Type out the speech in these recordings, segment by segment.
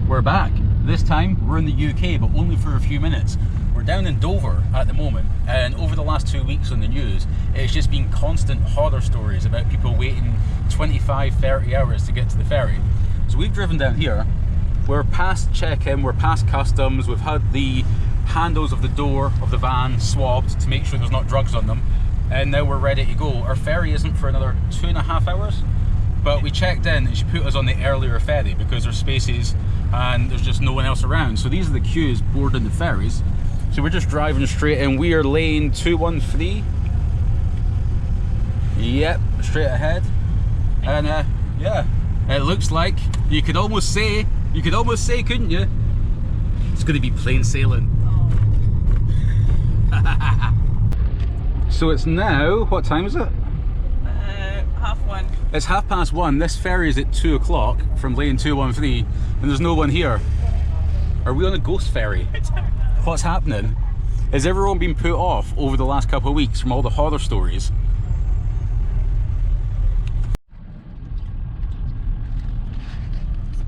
we're back. This time we're in the UK, but only for a few minutes. We're down in Dover at the moment, and over the last 2 weeks on the news, it's just been constant horror stories about people waiting 25, 30 hours to get to the ferry. So we've driven down here, we're past check-in, we're past customs, we've had the handles of the door of the van swabbed to make sure there's not drugs on them, and now we're ready to go. Our ferry isn't for another 2.5 hours. But we checked in and she put us on the earlier ferry because there's spaces and there's just no one else around. So these are the queues boarding the ferries. So we're just driving straight in. We are lane 213. Yep, straight ahead. And yeah, it looks like you could almost say, couldn't you? It's going to be plain sailing. Oh. So it's now, what time is it? 1:30. It's 1:30. This ferry is at 2 o'clock from lane 213 and there's no one here. Are we on a ghost ferry? What's happening? Has everyone been put off over the last couple of weeks from all the horror stories?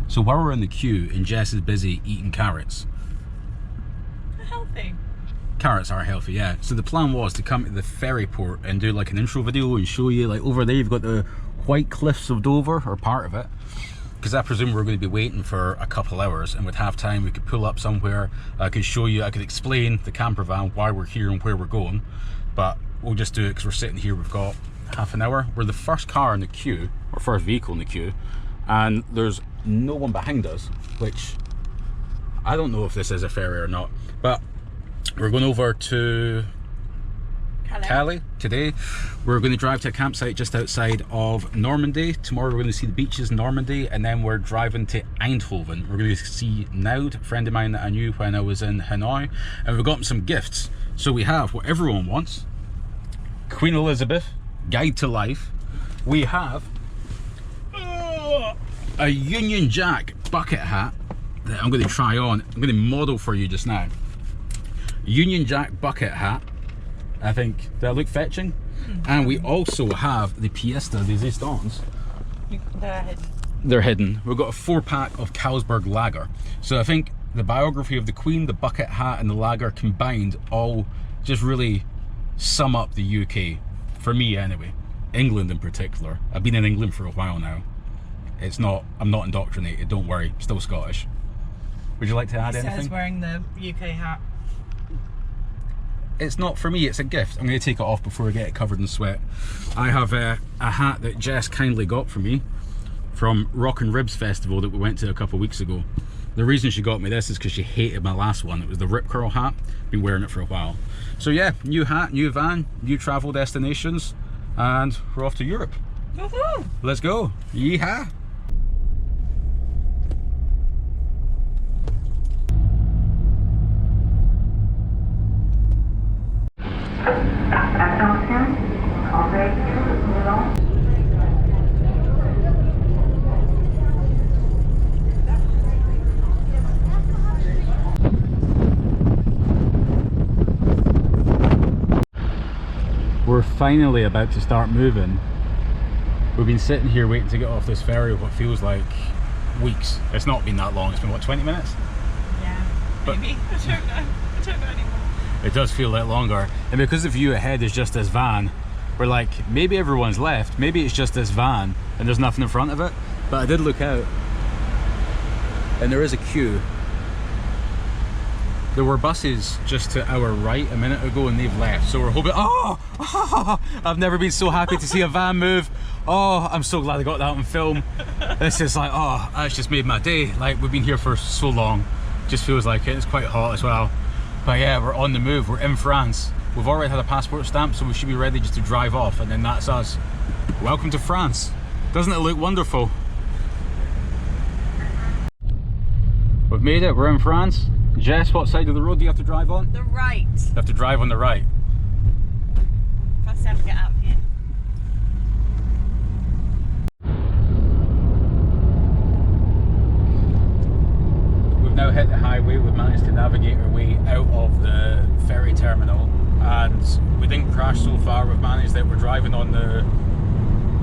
So while we're in the queue and Jess is busy eating carrots. Healthy. Carrots are healthy, yeah. So the plan was to come to the ferry port and do like an intro video and show you, like over there you've got the White Cliffs of Dover, or part of it, because I presume we're going to be waiting for a couple hours, and with half time we could pull up somewhere, I could show you, I could explain the camper van, why we're here and where we're going, but we'll just do it because we're sitting here, we've got half an hour. We're the first car in the queue, or first vehicle in the queue, and there's no one behind us, which I don't know if this is a ferry or not, but we're going over to Calais today. We're going to drive to a campsite just outside of Normandy. Tomorrow we're going to see the beaches in Normandy, and then we're driving to Eindhoven. We're going to see Naud, a friend of mine that I knew when I was in Hanoi, and we've got him some gifts. So we have what everyone wants: Queen Elizabeth Guide to Life. We have a Union Jack bucket hat that I'm going to try on. I'm going to model for you just now. Union Jack bucket hat. I think, do I look fetching? And we also have the pièce de résistance. They're hidden. They're hidden. We've got a 4-pack of Carlsberg Lager. So I think the biography of the Queen, the bucket hat and the lager combined all just really sum up the UK. For me anyway. England in particular. I've been in England for a while now. It's not, I'm not indoctrinated, don't worry, I'm still Scottish. Would you like to add anything? He says wearing the UK hat. It's not for me, it's a gift. I'm going to take it off before I get it covered in sweat. I have a hat that Jess kindly got for me from Rock and Ribs Festival that we went to a couple of weeks ago. The reason she got me this is because she hated my last one. It was the Rip Curl hat. Been wearing it for a while. So yeah, new hat, new van, new travel destinations, and we're off to Europe. Woohoo! Let's go. Yeehaw! We're finally about to start moving. We've been sitting here waiting to get off this ferry what feels like weeks. It's not been that long, it's been what, 20 minutes? Yeah, maybe. I don't know anymore. It does feel like longer. And because the view ahead is just this van, we're like, maybe everyone's left, maybe it's just this van and there's nothing in front of it. But I did look out and there is a queue. There were buses just to our right a minute ago and they've left. So we're hoping, I've never been so happy to see a van move. Oh, I'm so glad I got that on film. This is like, oh, that's just made my day. Like, we've been here for so long. Just feels like it. It's quite hot as well. But yeah, we're on the move. We're in France. We've already had a passport stamp, so we should be ready just to drive off, and then that's us. Welcome to France. Doesn't it look wonderful? We've made it. We're in France. Jess, what side of the road do you have to drive on? The right. You have to drive on the right. First have to get out here. We've now hit the highway. We've managed to navigate our way out of the ferry terminal, and we didn't crash so far. We've managed that we're driving on the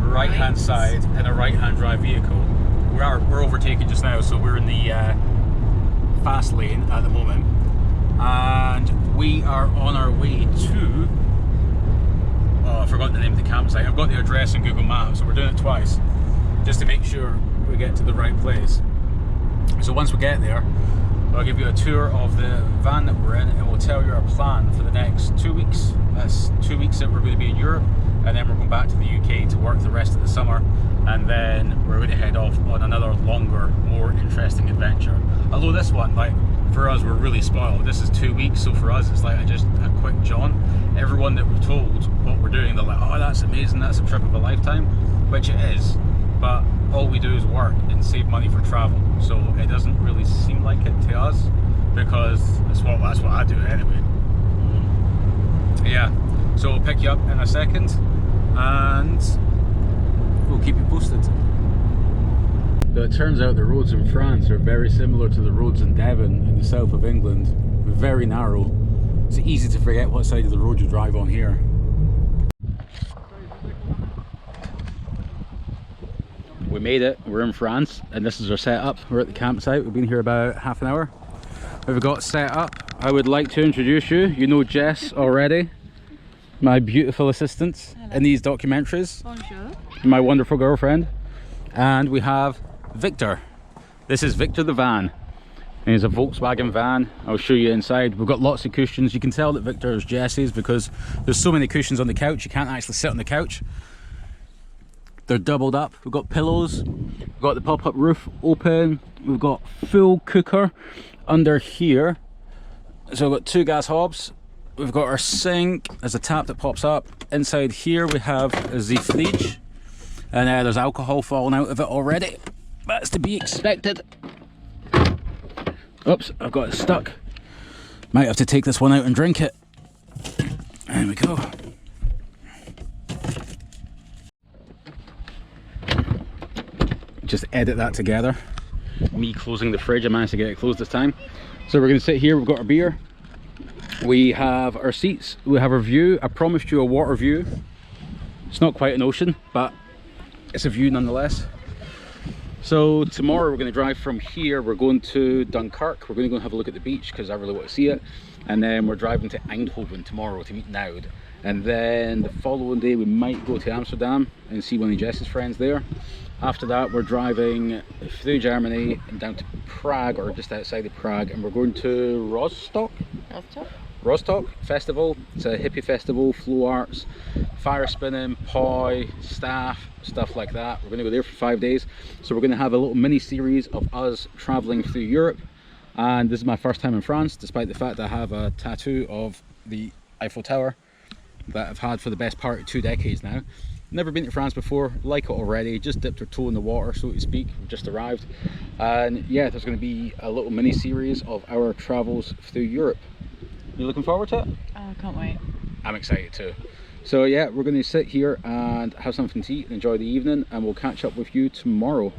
right hand side in a right hand drive vehicle. We're overtaken just now, so we're in the fast lane at the moment, and we are on our way to, oh, I forgot the name of the campsite. I've got the address in Google Maps, so we're doing it twice just to make sure we get to the right place. So once we get there, I'll give you a tour of the van that we're in, and we'll tell you our plan for the next 2 weeks. That's 2 weeks that we're going to be in Europe, and then we're going back to the UK to work the rest of the summer, and then we're going to head off on another longer, more interesting adventure. Although this one, like, for us, we're really spoiled. This is 2 weeks, so for us it's like just a quick jaunt. Everyone that we've told what we're doing, they're like, oh, that's amazing, that's a trip of a lifetime, which it is, but all we do is work and save money for travel, so it doesn't really seem like it to us, because that's what I do anyway. Yeah, so we'll pick you up in a second and we'll keep you posted. So it turns out the roads in France are very similar to the roads in Devon in the south of England. Very narrow. It's easy to forget what side of the road you drive on here. We made it, we're in France, and this is our setup. We're at the campsite, we've been here about half an hour. We've got set up. I would like to introduce you. You know Jess already, my beautiful assistant in these documentaries. Bonjour. My wonderful girlfriend. And we have Victor. This is Victor the van. And it's a Volkswagen van. I'll show you inside. We've got lots of cushions. You can tell that Victor is Jess's because there's so many cushions on the couch, you can't actually sit on the couch. They're doubled up. We've got pillows, we've got the pop-up roof open, we've got full cooker under here. So we've got 2 gas hobs, we've got our sink, there's a tap that pops up. Inside here we have the fridge, and there's alcohol falling out of it already. That's to be expected. Oops, I've got it stuck. Might have to take this one out and drink it. There we go. Just edit that together. Me closing the fridge, I managed to get it closed this time. So we're going to sit here, we've got our beer, we have our seats, we have our view. I promised you a water view. It's not quite an ocean, but it's a view nonetheless. So tomorrow we're going to drive from here, we're going to Dunkirk, we're going to go and have a look at the beach because I really want to see it, and then we're driving to Eindhoven tomorrow to meet Naud, and then the following day we might go to Amsterdam and see one of Jess's friends there. After that we're driving through Germany and down to Prague, or just outside of Prague, and we're going to Rostock Festival. It's a hippie festival, flow arts, fire spinning, poi, staff, stuff like that. We're going to go there for 5 days, so we're going to have a little mini series of us traveling through Europe. And this is my first time in France, despite the fact that I have a tattoo of the Eiffel Tower that I've had for the best part of 2 decades now. Never been to France before, like it already, just dipped our toe in the water, so to speak. We've just arrived, and yeah, there's going to be a little mini series of our travels through Europe. You looking forward to it? Oh, can't wait. I'm excited too. So yeah, we're going to sit here and have something to eat and enjoy the evening, and we'll catch up with you tomorrow.